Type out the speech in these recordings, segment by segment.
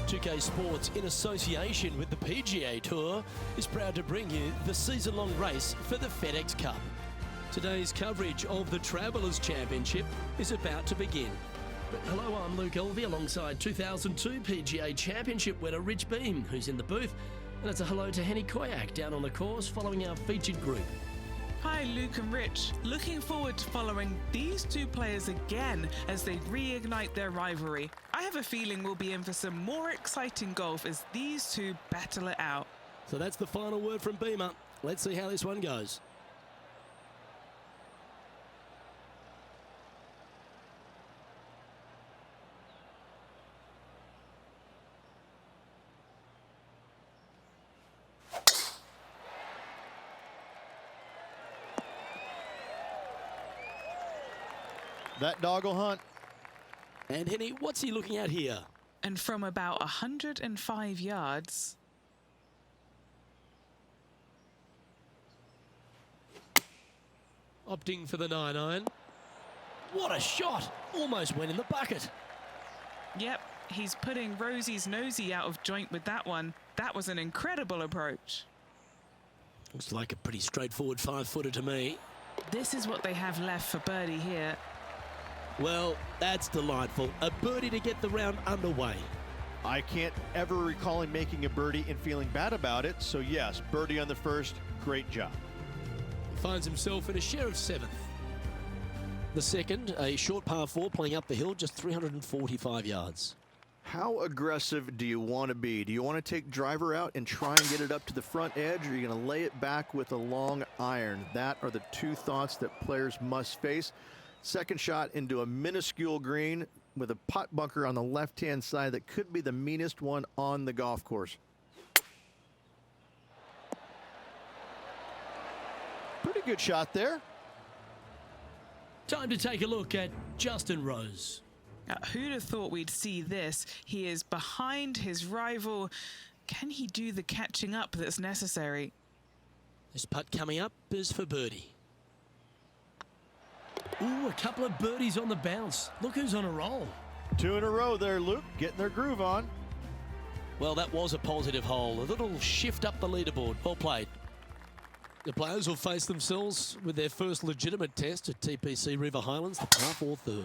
2K Sports, in association with the PGA Tour, is proud to bring you the season-long race for the FedEx Cup. Today's coverage of the Travelers Championship is about to begin. But hello, I'm Luke Elvey alongside 2002 PGA Championship winner Rich Beam, who's in the booth. And it's a hello to Henny Koyak down on the course following our featured group. Hi Luke and Rich, looking forward to following these two players again as they reignite their rivalry. I have a feeling we'll be in for some more exciting golf as these two battle it out. So that's the final word from Beamer. Let's see how this one goes. That dog will hunt. And Henny, what's he looking at here? And from about 105 yards. Opting for the 9-iron. What a shot! Almost went in the bucket. Yep, he's putting Rosie's nosy out of joint with that one. That was an incredible approach. Looks like a pretty straightforward 5-footer to me. This is what they have left for birdie here. Well, that's delightful. A birdie to get the round underway. I can't ever recall him making a birdie and feeling bad about it. So yes, birdie on the first, great job. He finds himself in a share of 7th. The second, a short par 4 playing up the hill, just 345 yards. How aggressive do you want to be? Do you want to take driver out and try and get it up to the front edge, or are you going to lay it back with a long iron? That are the two thoughts that players must face. Second shot into a minuscule green with a putt bunker on the left-hand side that could be the meanest one on the golf course. Pretty good shot there. Time to take a look at Justin Rose. Now, who'd have thought we'd see this? He is behind his rival. Can he do the catching up that's necessary? This putt coming up is for birdie. Ooh, a couple of birdies on the bounce. Look who's on a roll. 2 in a row there, Luke, getting their groove on. Well, that was a positive hole. A little shift up the leaderboard. Well played. The players will face themselves with their first legitimate test at TPC River Highlands, the par 4 third.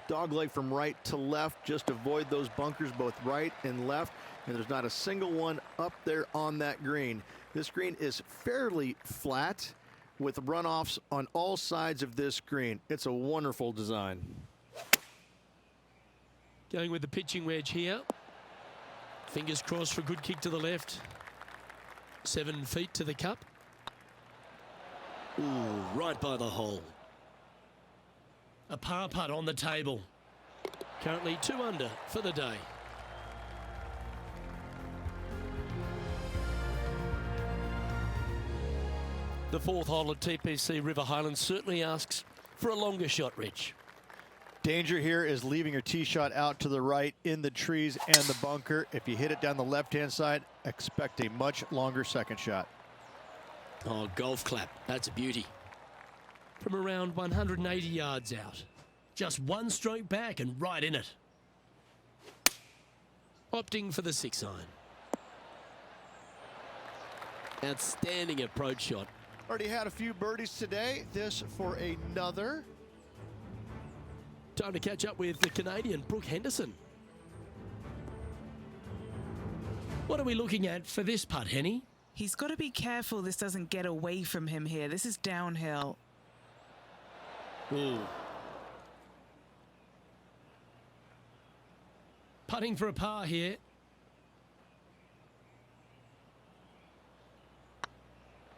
Dogleg from right to left. Just avoid those bunkers both right and left. And there's not a single one up there on that green. This green is fairly flat with runoffs on all sides of this green. It's a wonderful design. Going with the pitching wedge here. Fingers crossed for a good kick to the left. 7 feet to the cup. Ooh, right by the hole. A par putt on the table. Currently 2 under for the day. The 4th hole at TPC River Highlands certainly asks for a longer shot, Rich. Danger here is leaving your tee shot out to the right in the trees and the bunker. If you hit it down the left-hand side, expect a much longer second shot. Oh, golf clap. That's a beauty. From around 180 yards out. Just 1 stroke back and right in it. Opting for the 6-iron. Outstanding approach shot. Already had a few birdies today. This for another. Time to catch up with the Canadian Brooke Henderson. What are we looking at for this putt, Henny? He's got to be careful this doesn't get away from him here. This is downhill. Ooh. Putting for a par here.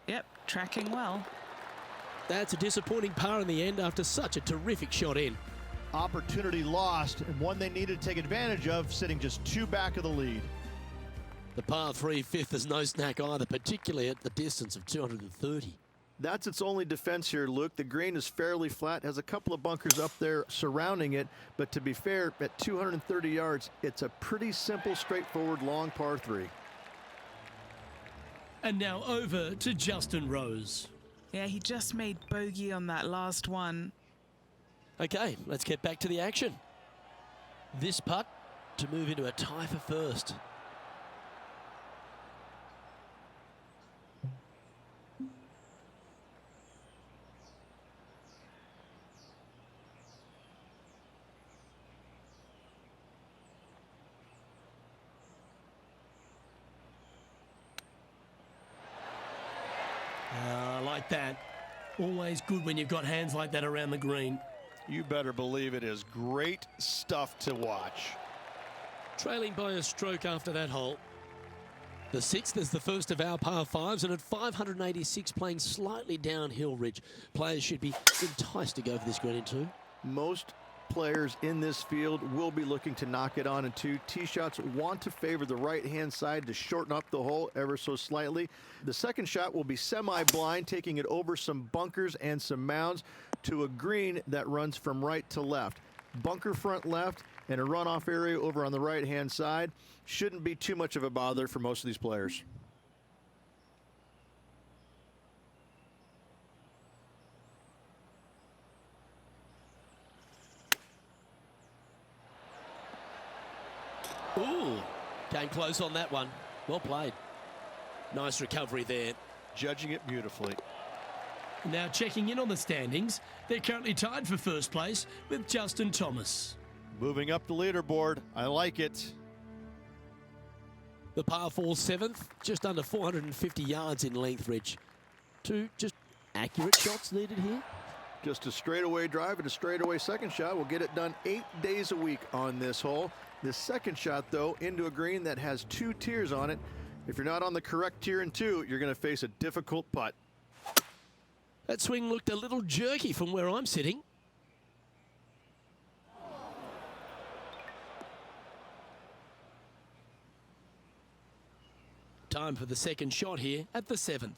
Yep, tracking well. That's a disappointing par in the end after such a terrific shot in. Opportunity lost, and one they needed to take advantage of, sitting just 2 back of the lead. The par 3 fifth is no snack either, particularly at the distance of 230. That's its only defense here, Luke. The green is fairly flat, has a couple of bunkers up there surrounding it, but to be fair, at 230 yards, it's a pretty simple, straightforward, long par 3. And now over to Justin Rose. Yeah, he just made bogey on that last one. Okay, let's get back to the action. This putt to move into a tie for first. Like that. Always good when you've got hands like that around the green. You better believe it is great stuff to watch. Trailing by a stroke after that hole. The 6th is the first of our par 5s, and at 586 playing slightly downhill, Rich. Players should be enticed to go for this green in 2. Most players in this field will be looking to knock it on in 2. Tee shots want to favor the right-hand side to shorten up the hole ever so slightly. The second shot will be semi-blind, taking it over some bunkers and some mounds to a green that runs from right to left. Bunker front left and a runoff area over on the right-hand side. Shouldn't be too much of a bother for most of these players. Ooh, came close on that one. Well played. Nice recovery there. Judging it beautifully. Now checking in on the standings, they're currently tied for first place with Justin Thomas. Moving up the leaderboard. I like it. The par 4 7th, just under 450 yards in length, Rich. 2 just accurate shots needed here. Just a straightaway drive and a straightaway second shot will get it done 8 days a week on this hole. The second shot, though, into a green that has 2 tiers on it. If you're not on the correct tier in 2, you're going to face a difficult putt. That swing looked a little jerky from where I'm sitting. Time for the second shot here at the 7th.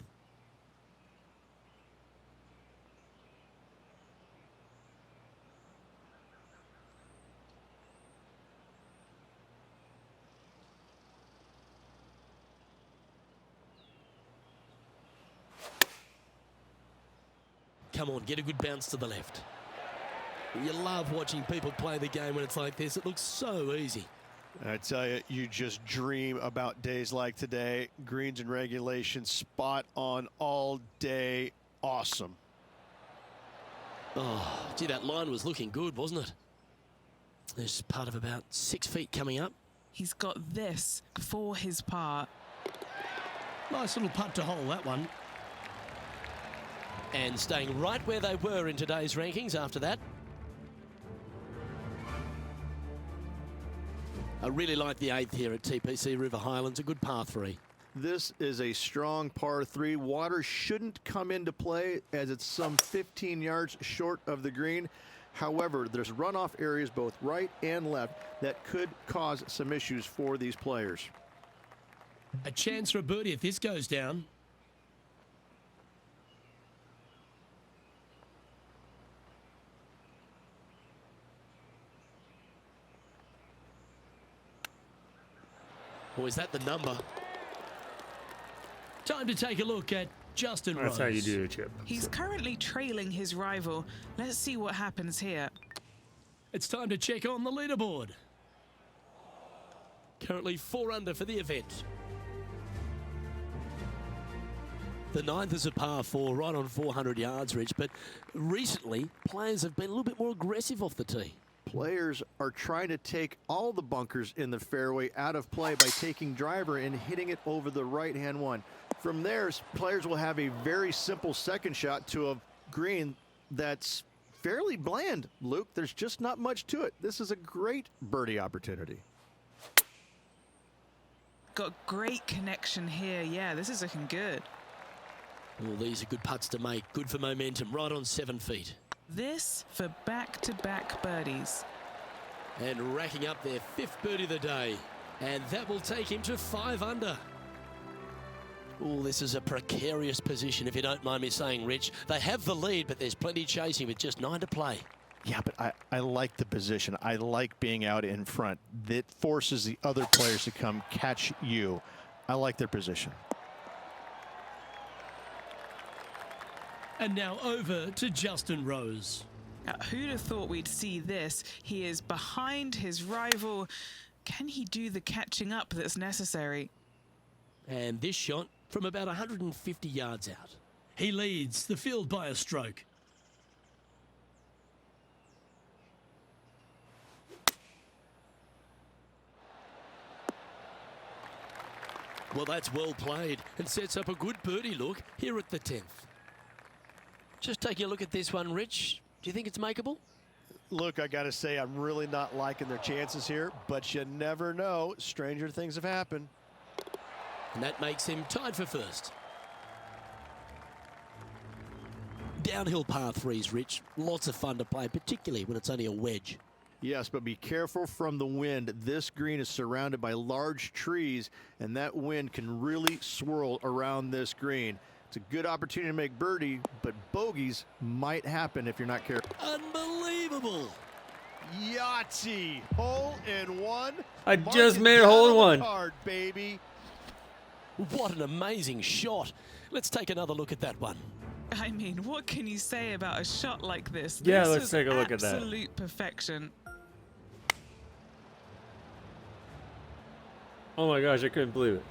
Come on, get a good bounce to the left. You love watching people play the game when it's like this. It looks so easy. I tell you, you just dream about days like today. Greens and regulation, spot on all day. Awesome. Oh, gee, that line was looking good, wasn't it? There's part of about 6 feet coming up. He's got this for his par. Nice little putt to hole, that one. And staying right where they were in today's rankings after that. I really like the 8th here at TPC River Highlands, a good par 3. This is a strong par 3. Water shouldn't come into play as it's some 15 yards short of the green. However, there's runoff areas both right and left that could cause some issues for these players. A chance for a birdie if this goes down. Or is that the number? Time to take a look at Justin Rose. That's how you do it, Chip. He's currently trailing his rival. Let's see what happens here. It's time to check on the leaderboard. Currently 4 under for the event. The 9th is a par 4, right on 400 yards, Rich, but recently players have been a little bit more aggressive off the tee. Players are trying to take all the bunkers in the fairway out of play by taking driver and hitting it over the right-hand one. From there, players will have a very simple second shot to a green that's fairly bland, Luke. There's just not much to it. This is a great birdie opportunity. Got great connection here. Yeah, this is looking good. Well, these are good putts to make. Good for momentum, right on 7 feet. This for back-to-back birdies. And racking up their 5th birdie of the day. And that will take him to 5 under. Oh, this is a precarious position, if you don't mind me saying, Rich. They have the lead, but there's plenty chasing with just 9 to play. Yeah, but I like the position. I like being out in front. That forces the other players to come catch you. I like their position. And now over to Justin Rose. Now, who'd have thought we'd see this? He is behind his rival. Can he do the catching up that's necessary? And this shot from about 150 yards out. He leads the field by a stroke. Well, that's well played and sets up a good birdie look here at the 10th. Just taking a look at this one, Rich. Do you think it's makeable? Look, I got to say, I'm really not liking their chances here, but you never know. Stranger things have happened. And that makes him tied for first. Downhill par threes, Rich. Lots of fun to play, particularly when it's only a wedge. Yes, but be careful from the wind. This green is surrounded by large trees, and that wind can really swirl around this green. It's a good opportunity to make birdie, but bogeys might happen if you're not careful. Unbelievable. Yahtzee, hole in one. I just made a hole in one. Card, baby. What an amazing shot. Let's take another look at that one. I mean, what can you say about a shot like this? Yeah, This let's is take a look at that. Absolute perfection. Oh my gosh, I couldn't believe it.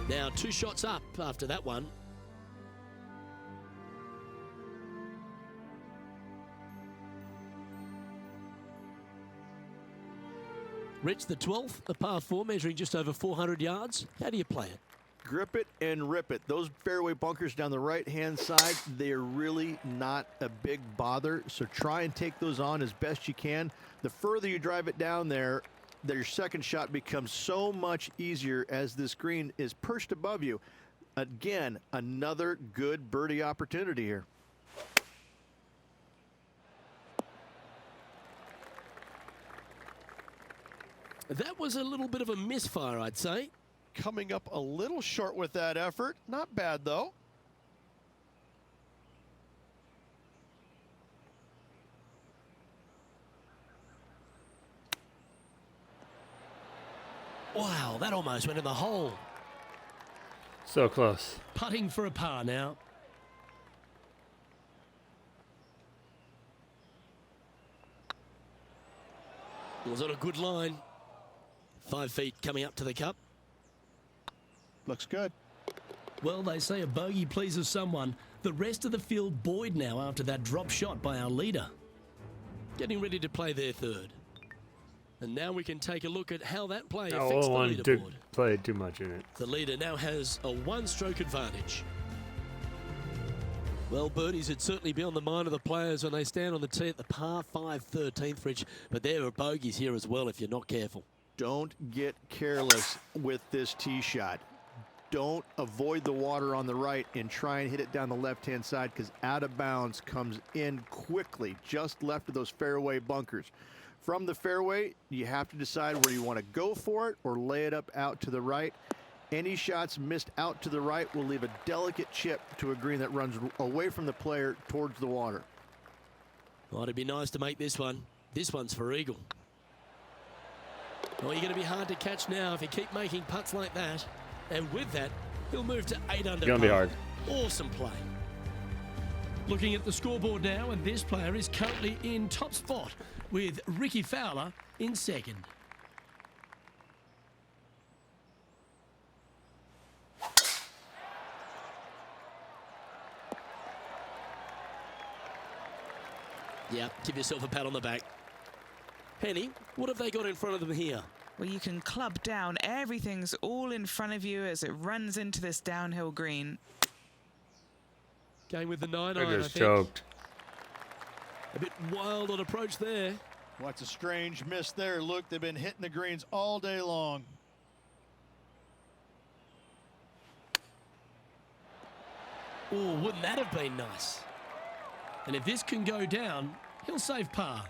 Now 2 shots up after that one. Rich, the 12th, a par 4 measuring just over 400 yards. How do you play it? Grip it and rip it. Those fairway bunkers down the right-hand side, they're really not a big bother, so try and take those on as best you can. The further you drive it down there, your second shot becomes so much easier as this green is perched above you. Again, another good birdie opportunity here. That was a little bit of a misfire, I'd say. Coming up a little short with that effort. Not bad, though. Wow, that almost went in the hole. So close. Putting for a par now. Was on a good line. 5 feet coming up to the cup. Looks good. Well, they say a bogey pleases someone. The rest of the field buoyed now after that drop shot by our leader. Getting ready to play their third. And now we can take a look at how that play affects the leaderboard. Play too much in it. The leader now has a 1-stroke advantage. Well, birdies would certainly be on the mind of the players when they stand on the tee at the par 5 13th, Rich. But there are bogeys here as well if you're not careful. Don't get careless with this tee shot. Don't avoid the water on the right and try and hit it down the left-hand side, because out of bounds comes in quickly, just left of those fairway bunkers. From the fairway, you have to decide whether you want to go for it or lay it up out to the right. Any shots missed out to the right will leave a delicate chip to a green that runs away from the player towards the water. Well, it'd be nice to make this one. This one's for eagle. Well, you're going to be hard to catch now if you keep making putts like that. And with that, he'll move to 8 under. Gonna be hard. Awesome play. Looking at the scoreboard now, and this player is currently in top spot with Ricky Fowler in second. Yeah, give yourself a pat on the back. Henny, what have they got in front of them here? Well, you can club down. Everything's all in front of you as it runs into this downhill green. Going with the 9 I iron, I just think. choked. A bit wild on approach there. What's a strange miss there. Look, they've been hitting the greens all day long. Oh, wouldn't that have been nice? And if this can go down, he'll save par.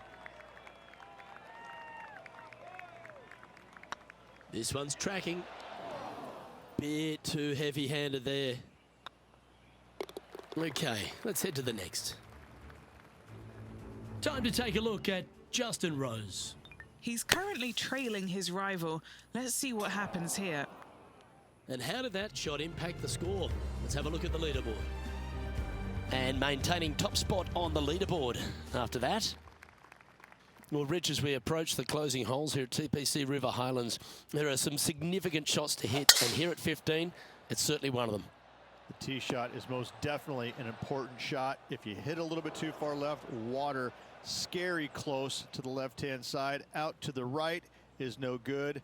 This one's tracking. Bit too heavy-handed there. Okay, let's head to the next. Time to take a look at Justin Rose. He's currently trailing his rival. Let's see what happens here. And how did that shot impact the score? Let's have a look at the leaderboard. And maintaining top spot on the leaderboard after that. Well, Rich, as we approach the closing holes here at TPC River Highlands, there are some significant shots to hit, and here at 15, it's certainly one of them. The tee shot is most definitely an important shot. If you hit a little bit too far left, water scary close to the left-hand side. Out to the right is no good.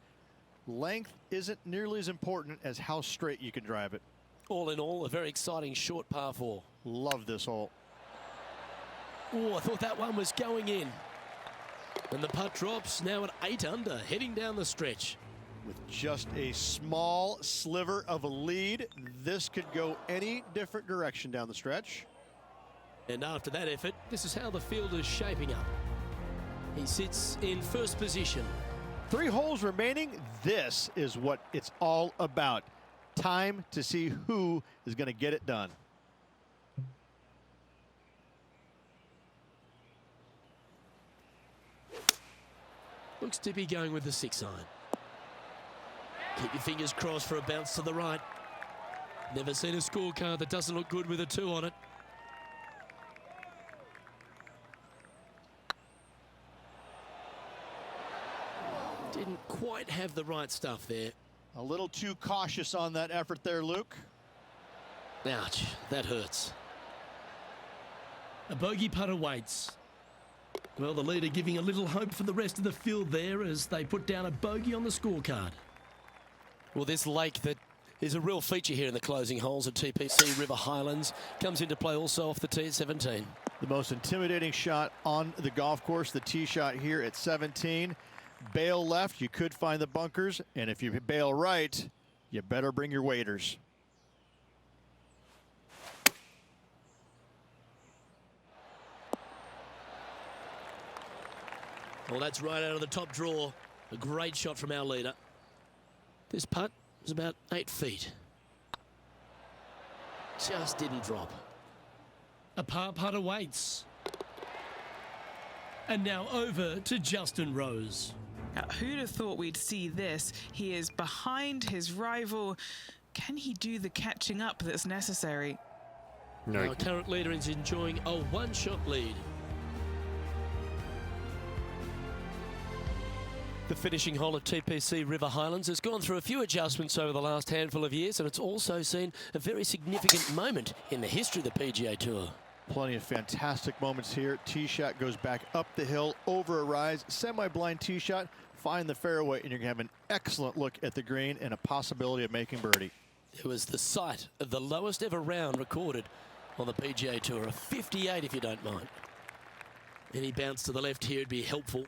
Length isn't nearly as important as how straight you can drive it. All in all, a very exciting short par 4. Love this hole. Oh, I thought that one was going in. And the putt drops now at 8 under, heading down the stretch. With just a small sliver of a lead, this could go any different direction down the stretch. And after that effort, this is how the field is shaping up. He sits in first position. 3 holes remaining. This is what it's all about. Time to see who is going to get it done. Looks to be going with the 6 iron. Keep your fingers crossed for a bounce to the right. Never seen a scorecard that doesn't look good with a 2 on it. Didn't quite have the right stuff there. A little too cautious on that effort there, Luke. Ouch, that hurts. A bogey putt awaits. Well, the leader giving a little hope for the rest of the field there as they put down a bogey on the scorecard. Well, this lake that is a real feature here in the closing holes at TPC River Highlands comes into play also off the tee at 17. The most intimidating shot on the golf course, the tee shot here at 17. Bail left, you could find the bunkers, and if you bail right, you better bring your waders. Well, that's right out of the top draw. A great shot from our leader. This putt was about 8 feet. Just didn't drop. A par putt awaits. And now over to Justin Rose. Now, who'd have thought we'd see this? He is behind his rival. Can he do the catching up that's necessary? No. Our current leader is enjoying a 1-shot lead. The finishing hole at TPC River Highlands has gone through a few adjustments over the last handful of years, and it's also seen a very significant moment in the history of the PGA Tour. Plenty of fantastic moments here. Tee shot goes back up the hill, over a rise, semi-blind tee shot, find the fairway, and you're going to have an excellent look at the green and a possibility of making birdie. It was the site of the lowest ever round recorded on the PGA Tour, a 58 if you don't mind. Any bounce to the left here would be helpful.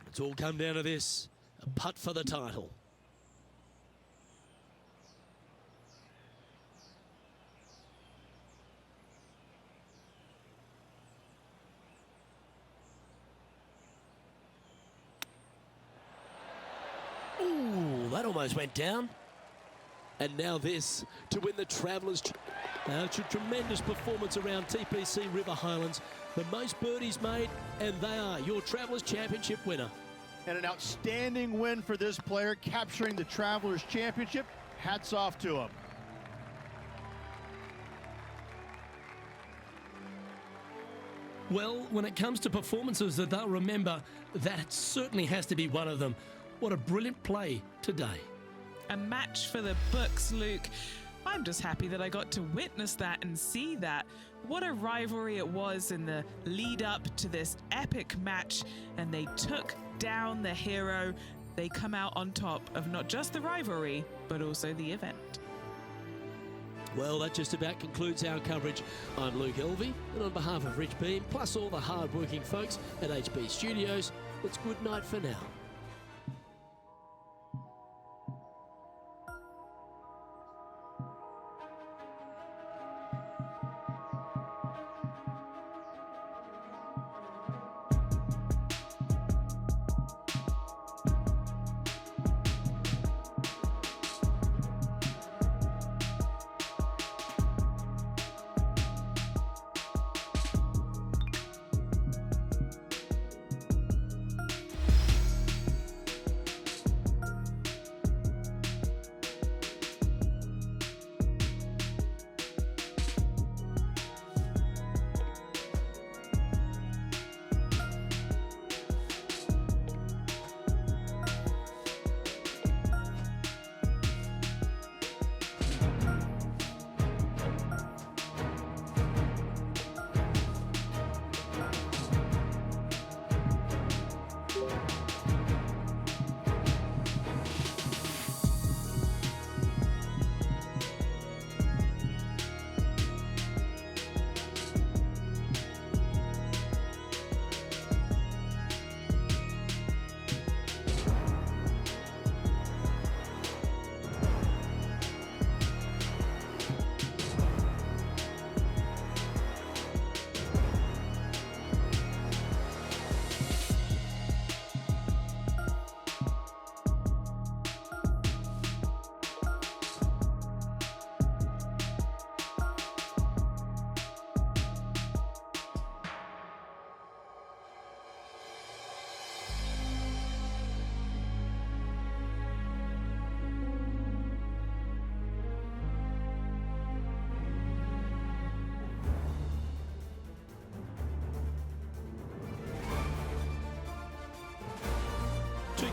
It's all come down to this, a putt for the title. Ooh, that almost went down. And now this to win the Travellers. It's a tremendous performance around TPC River Highlands. The most birdies made, and they are your Travellers Championship winner. And an outstanding win for this player, capturing the Travelers Championship. Hats off to him. Well, when it comes to performances that they'll remember, that certainly has to be one of them. What a brilliant play today. A match for the books, Luke. I'm just happy that I got to witness that and see that. What a rivalry it was in the lead up to this epic match, and they took down the hero. They come out on top of not just the rivalry, but also the event. Well, that just about concludes our coverage. I'm Luke Elvey, and on behalf of Rich Beam, plus all the hard-working folks at HB Studios, it's good night for now.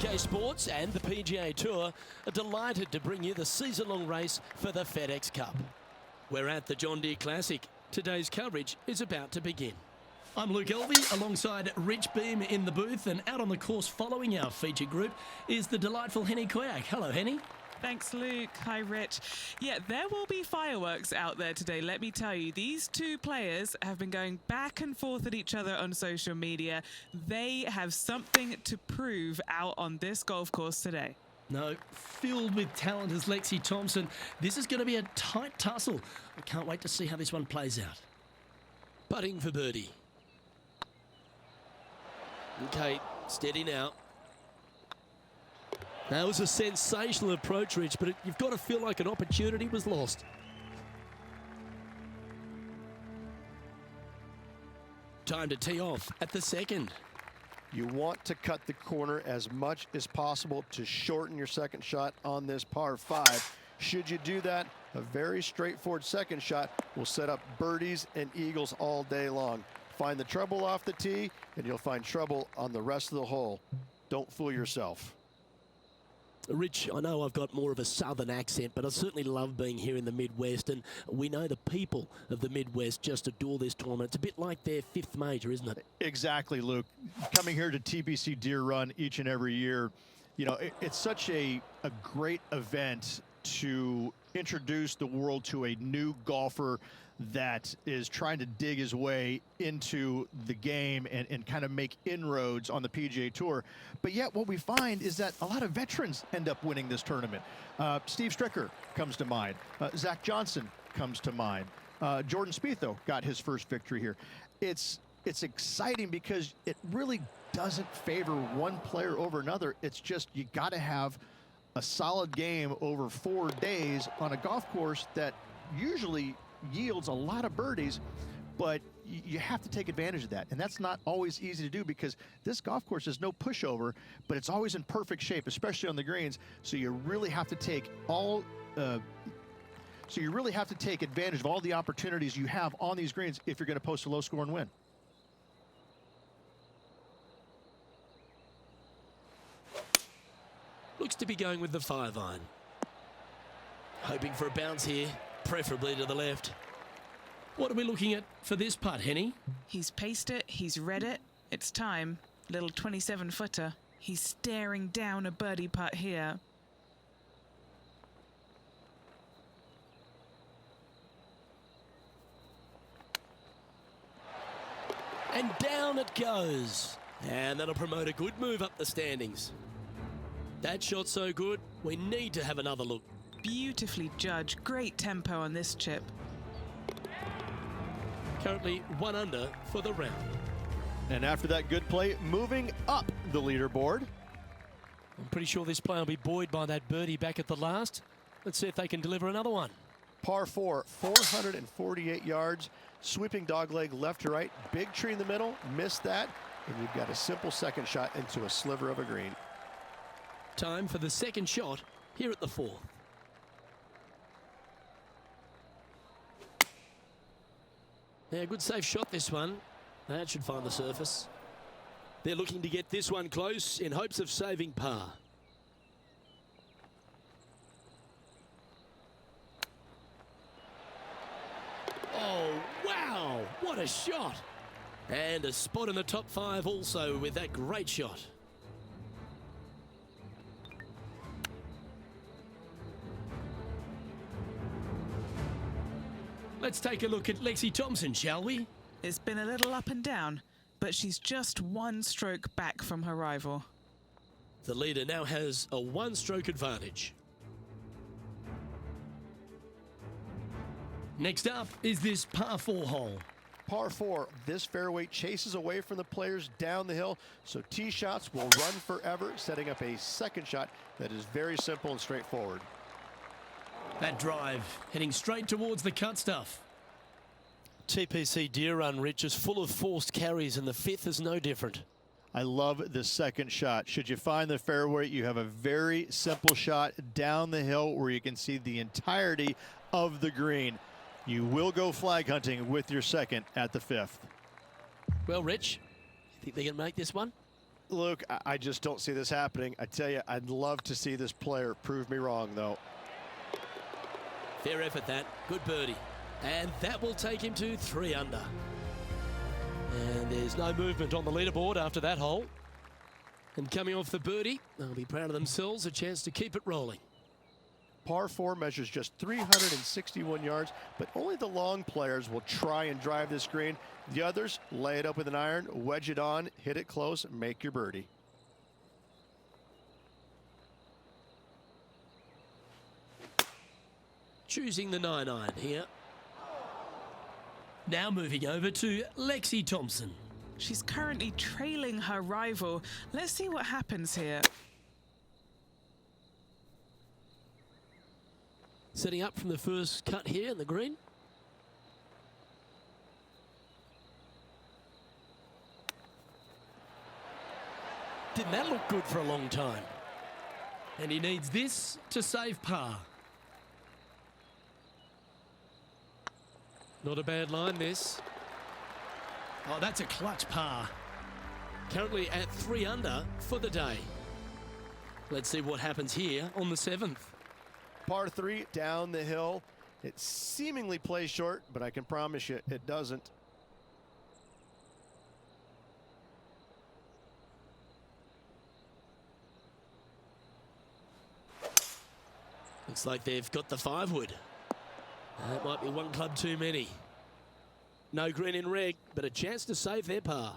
UK Sports and the PGA Tour are delighted to bring you the season-long race for the FedEx Cup. We're at the John Deere Classic. Today's coverage is about to begin. I'm Luke Elvey alongside Rich Beam in the booth, and out on the course following our feature group is the delightful Henny Koyak. Hello, Henny. Thanks, Luke. Hi, Rich. Yeah, there will be fireworks out there today, let me tell you. These two players have been going back and forth at each other on social media. They have something to prove out on this golf course today. No, filled with talent as Lexi Thompson. This is going to be a tight tussle. I can't wait to see how this one plays out. Putting for birdie. Okay, steady now. That was a sensational approach, Rich, but you've got to feel like an opportunity was lost. Time to tee off at the second. You want to cut the corner as much as possible to shorten your second shot on this par 5. Should you do that, a very straightforward second shot will set up birdies and eagles all day long. Find the trouble off the tee, and you'll find trouble on the rest of the hole. Don't fool yourself. Rich, I know I've got more of a southern accent, but I certainly love being here in the Midwest, and we know the people of the Midwest just adore this tournament. It's a bit like their 5th major, isn't it? Exactly, Luke. Coming here to TPC Deer Run each and every year, you know, it's such a great event to introduce the world to a new golfer that is trying to dig his way into the game and kind of make inroads on the PGA Tour. But yet what we find is that a lot of veterans end up winning this tournament. Steve Stricker comes to mind. Zach Johnson comes to mind. Jordan Spieth, though, got his first victory here. It's exciting because it really doesn't favor one player over another. It's just you got to have a solid game over 4 days on a golf course that usually yields a lot of birdies, but you have to take advantage of that, and that's not always easy to do because this golf course is no pushover, but it's always in perfect shape, especially on the greens. So you really have to take advantage of all the opportunities you have on these greens if you're going to post a low score and win. Looks to be going with the 5-iron. Hoping for a bounce here, preferably to the left. What are we looking at for this putt, Henny? He's paced it, he's read it. It's time. Little 27-footer. He's staring down a birdie putt here. And down it goes. And that'll promote a good move up the standings. That shot so good, we need to have another look. Beautifully judged. Great tempo on this chip. Currently 1 under for the round. And after that good play, moving up the leaderboard. I'm pretty sure this play will be buoyed by that birdie back at the last. Let's see if they can deliver another one. Par 4, 448 yards, sweeping dogleg left to right, big tree in the middle, missed that, and you've got a simple second shot into a sliver of a green. Time for the second shot here at the 4th. Yeah, good safe shot this one. That should find the surface. They're looking to get this one close in hopes of saving par. Oh, wow, what a shot. And a spot in the top 5 also with that great shot. Let's take a look at Lexi Thompson, shall we? It's been a little up and down, but she's just 1 stroke back from her rival. The leader now has a 1-stroke advantage. Next up is this par 4 hole. Par 4, this fairway chases away from the players down the hill, so tee shots will run forever, setting up a second shot that is very simple and straightforward. That drive heading straight towards the cut stuff. TPC Deer Run, Rich, is full of forced carries, and the 5th is no different. I love the second shot. Should you find the fairway, you have a very simple shot down the hill where you can see the entirety of the green. You will go flag hunting with your second at the 5th. Well, Rich, you think they can make this one? Luke, I just don't see this happening. I tell you, I'd love to see this player prove me wrong, though. Fair effort that. Good birdie. And that will take him to 3 under. And there's no movement on the leaderboard after that hole. And coming off the birdie, they'll be proud of themselves, a chance to keep it rolling. Par 4 measures just 361 yards, but only the long players will try and drive this green. The others lay it up with an iron, wedge it on, hit it close, make your birdie. Choosing the 9-iron here. Now moving over to Lexi Thompson. She's currently trailing her rival. Let's see what happens here. Setting up from the first cut here in the green. Didn't that look good for a long time? And he needs this to save par. Not a bad line, this. Oh, that's a clutch par. Currently at 3 under for the day. Let's see what happens here on the 7th. Par 3 down the hill. It seemingly plays short, but I can promise you it doesn't. Looks like they've got the 5-wood. That might be one club too many. No green in red, but a chance to save their par.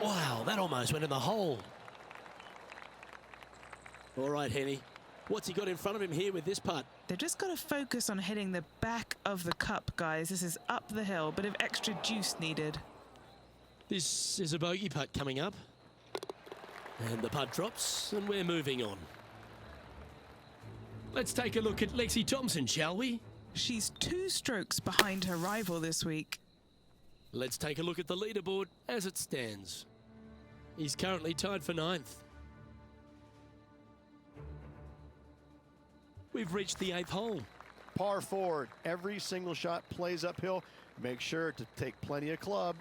Wow, that almost went in the hole. All right, Henny. What's he got in front of him here with this putt? They've just got to focus on hitting the back of the cup, guys. This is up the hill, bit of extra juice needed. This is a bogey putt coming up. And the putt drops, and we're moving on. Let's take a look at Lexi Thompson, shall we? She's 2 strokes behind her rival this week. Let's take a look at the leaderboard as it stands. He's currently tied for 9th. We've reached the 8th hole. Par 4, every single shot plays uphill. Make sure to take plenty of club.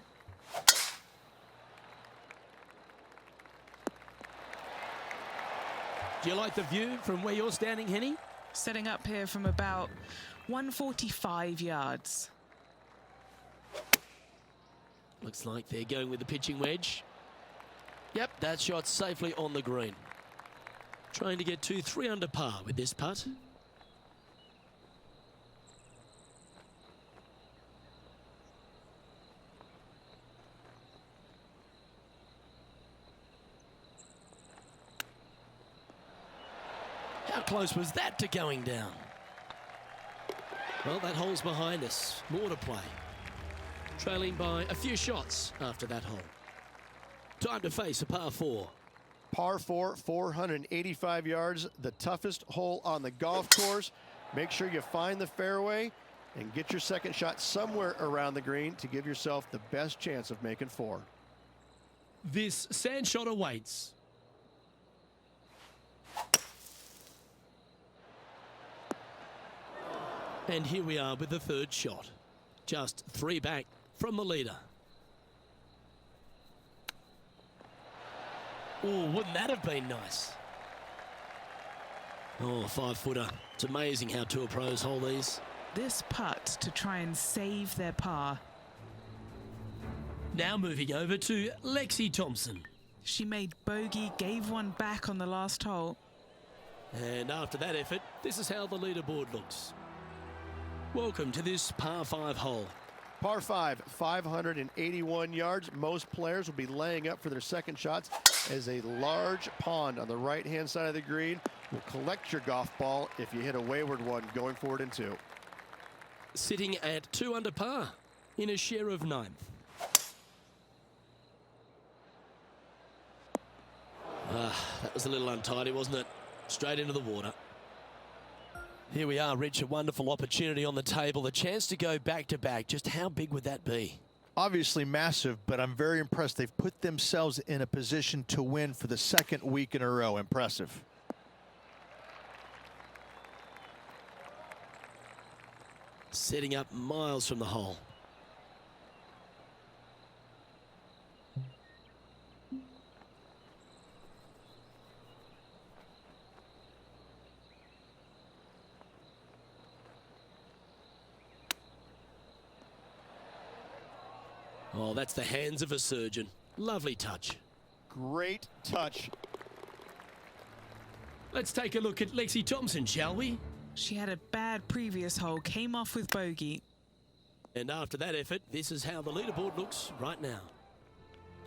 Do you like the view from where you're standing, Henny? Setting up here from about 145 yards. Looks like they're going with the pitching wedge. Yep, that shot's safely on the green. Trying to get to 3 under par with this putt. How close was that to going down? Well, that hole's behind us. More to play. Trailing by a few shots after that hole. Time to face a par 4. Par 4, 485 yards, the toughest hole on the golf course. Make sure you find the fairway and get your second shot somewhere around the green to give yourself the best chance of making 4. This sand shot awaits. And here we are with the 3rd shot. Just 3 back from the leader. Oh, wouldn't that have been nice? Oh, 5-footer. It's amazing how tour pros hold these. This putt to try and save their par. Now moving over to Lexi Thompson. She made bogey, gave one back on the last hole. And after that effort, this is how the leaderboard looks. Welcome to this par 5 hole. Par 5, 581 yards. Most players will be laying up for their second shots as a large pond on the right-hand side of the green will collect your golf ball if you hit a wayward one going forward in 2. Sitting at 2 under par in a share of 9th. That was a little untidy, wasn't it? Straight into the water. Here we are, Rich, a wonderful opportunity on the table, the chance to go back-to-back. Just how big would that be? Obviously massive, but I'm very impressed. They've put themselves in a position to win for the 2nd week in a row. Impressive. Setting up miles from the hole. Oh, that's the hands of a surgeon. Lovely touch. Great touch. Let's take a look at Lexi Thompson, shall we? She had a bad previous hole, came off with bogey. And after that effort, this is how the leaderboard looks right now.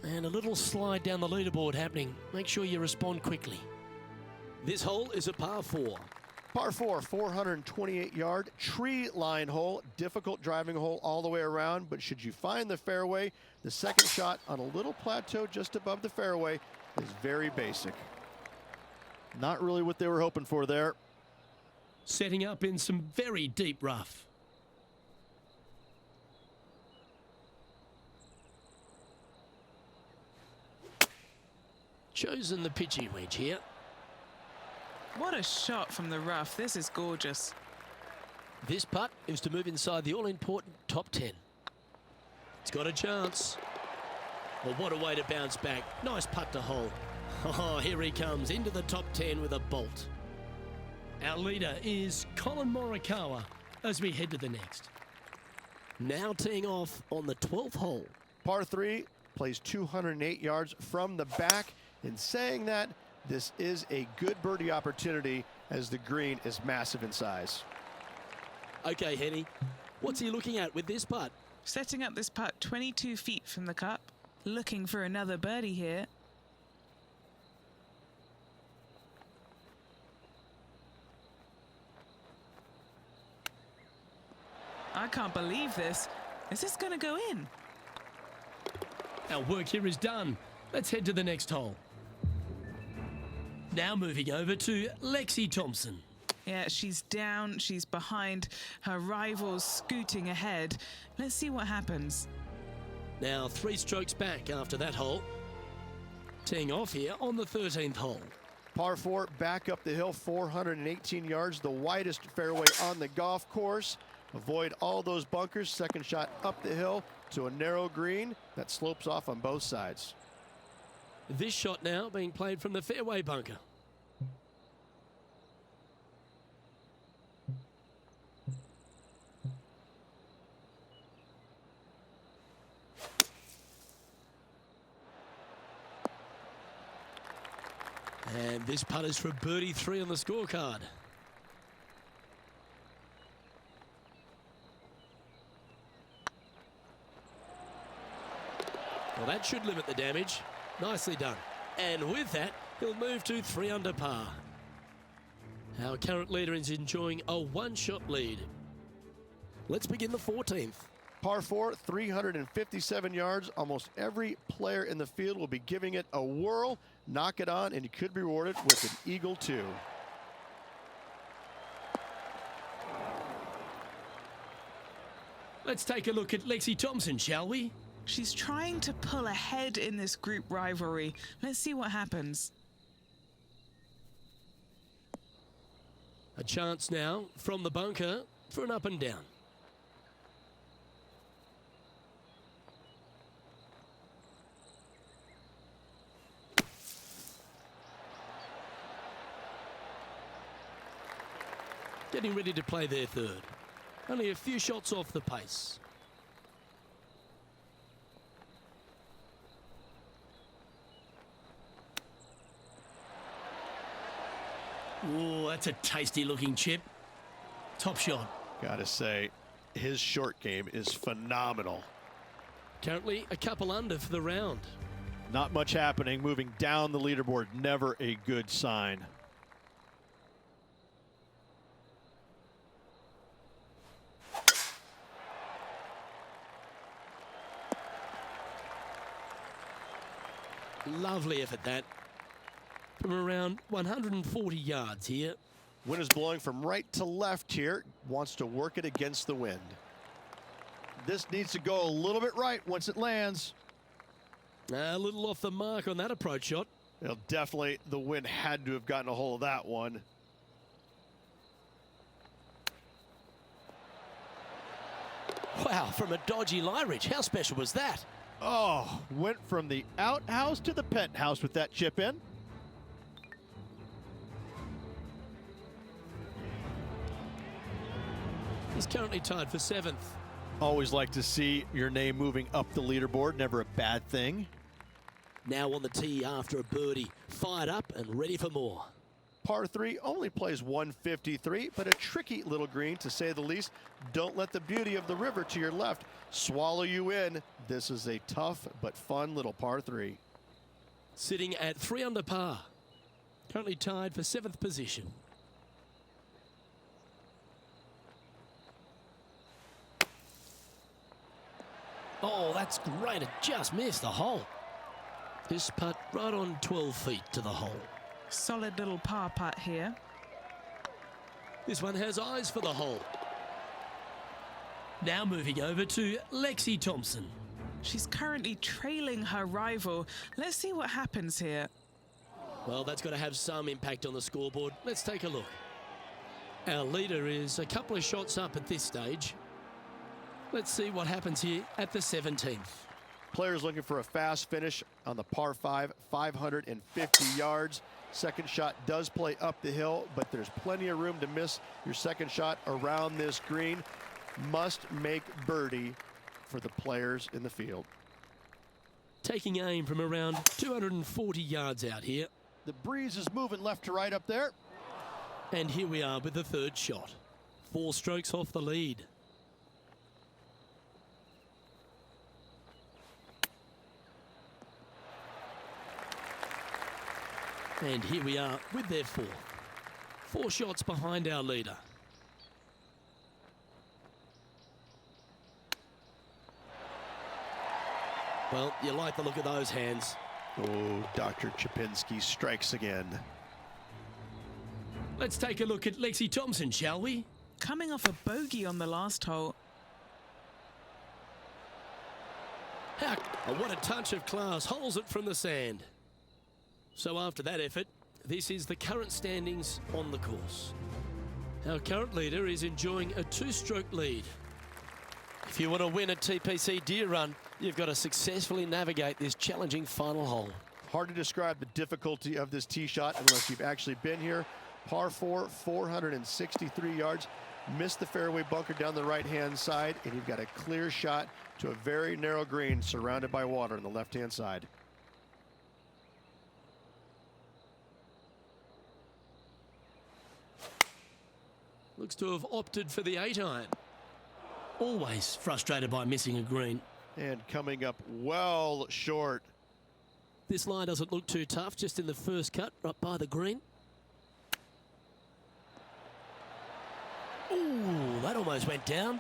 And a little slide down the leaderboard happening. Make sure you respond quickly. This hole is a par 4. Par 4, 428-yard tree line hole. Difficult driving hole all the way around, but should you find the fairway, the second shot on a little plateau just above the fairway is very basic. Not really what they were hoping for there. Setting up in some very deep rough. Chosen the pitchy wedge here. What a shot from the rough. This is gorgeous. This putt is to move inside the all-important top 10. It's got a chance. Well, what a way to bounce back. Nice putt to hole. Oh, here he comes into the top 10 with a bolt. Our leader is Colin Morikawa as we head to the next. Now teeing off on the 12th hole. Par 3 plays 208 yards from the back. In saying that, this is a good birdie opportunity as the green is massive in size. Okay, Henny, what's he looking at with this putt? Setting up this putt 22 feet from the cup. Looking for another birdie here. I can't believe this. Is this going to go in? Our work here is done. Let's head to the next hole. Now moving over to Lexi Thompson. Yeah, she's down, she's behind, her rivals scooting ahead. Let's see what happens. Now 3 strokes back after that hole. Teeing off here on the 13th hole. Par 4, back up the hill, 418 yards, the widest fairway on the golf course. Avoid all those bunkers. Second shot up the hill to a narrow green that slopes off on both sides. This shot now being played from the fairway bunker. And this putt is for birdie 3 on the scorecard. Well, that should limit the damage. Nicely done. And with that, he'll move to 3 under par. Our current leader is enjoying a 1-shot lead. Let's begin the 14th. Par 4, 357 yards. Almost every player in the field will be giving it a whirl. Knock it on, and you could be rewarded with an eagle 2. Let's take a look at Lexi Thompson, shall we? She's trying to pull ahead in this group rivalry. Let's see what happens. A chance now from the bunker for an up and down. Getting ready to play their third. Only a few shots off the pace. Oh, that's a tasty looking chip. Top shot. Gotta say, his short game is phenomenal. Currently a couple under for the round. Not much happening. Moving down the leaderboard, never a good sign. Lovely effort that. From around 140 yards here. Wind is blowing from right to left here. Wants to work it against the wind. This needs to go a little bit right once it lands. A little off the mark on that approach shot. Well, definitely the wind had to have gotten a hold of that one. Wow, from a dodgy lie ridge. How special was that? Oh, went from the outhouse to the penthouse with that chip in. He's currently tied for 7th. Always like to see your name moving up the leaderboard. Never a bad thing. Now on the tee after a birdie. Fired up and ready for more. Par 3 only plays 153, but a tricky little green to say the least. Don't let the beauty of the river to your left swallow you in. This is a tough but fun little par 3. Sitting at 3 under par. Currently tied for 7th position. Oh, that's great. It just missed the hole. This putt right on 12 feet to the hole. Solid little par putt here. This one has eyes for the hole. Now moving over to Lexi Thompson. She's currently trailing her rival. Let's see what happens here. Well, that's got to have some impact on the scoreboard. Let's take a look. Our leader is a couple of shots up at this stage. Let's see what happens here at the 17th. Players looking for a fast finish on the par 5, 550 yards. Second shot does play up the hill, but there's plenty of room to miss your second shot around this green. Must make birdie for the players in the field. Taking aim from around 240 yards out here. The breeze is moving left to right up there. And here we are with the 3rd shot. 4 strokes off the lead. And here we are with their 4th. 4 shots behind our leader. Well, you like the look of those hands. Oh, Dr. Chapinski strikes again. Let's take a look at Lexi Thompson, shall we? Coming off a bogey on the last hole. Heck, what a touch of class. Holds it from the sand. So after that effort, this is the current standings on the course. Our current leader is enjoying a 2-stroke lead. If you want to win a TPC Deer Run, you've got to successfully navigate this challenging final hole. Hard to describe the difficulty of this tee shot unless you've actually been here. Par 4, 463 yards. Missed the fairway bunker down the right-hand side, and you've got a clear shot to a very narrow green surrounded by water on the left-hand side. Looks to have opted for the 8-iron. Always frustrated by missing a green. And coming up well short. This line doesn't look too tough, just in the first cut, right by the green. Ooh, that almost went down.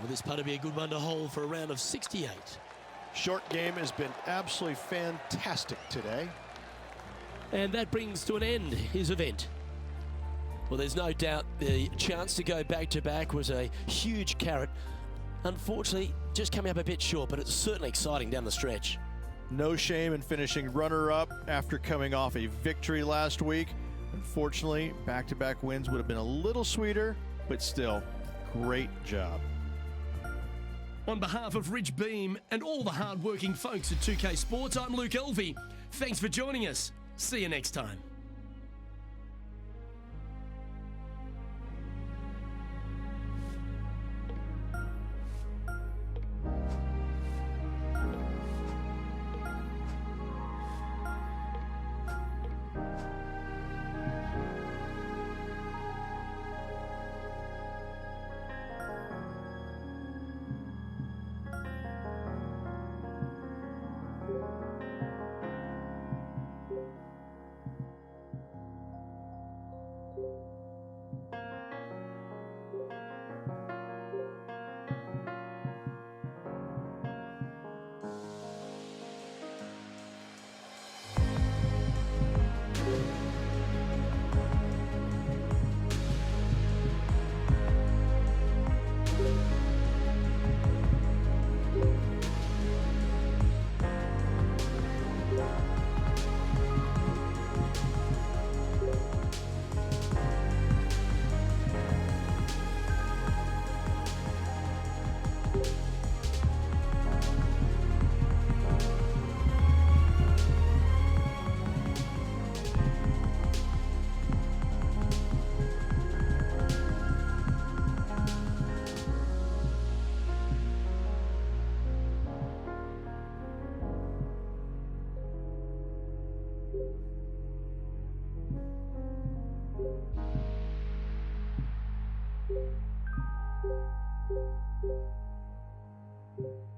Oh, this putt will be a good one to hold for a round of 68. Short game has been absolutely fantastic today. And that brings to an end his event. Well, there's no doubt the chance to go back-to-back was a huge carrot. Unfortunately, just coming up a bit short, but it's certainly exciting down the stretch. No shame in finishing runner-up after coming off a victory last week. Unfortunately, back-to-back wins would have been a little sweeter, but still, great job. On behalf of Rich Beam and all the hard-working folks at 2K Sports, I'm Luke Elvey. Thanks for joining us. See you next time. it.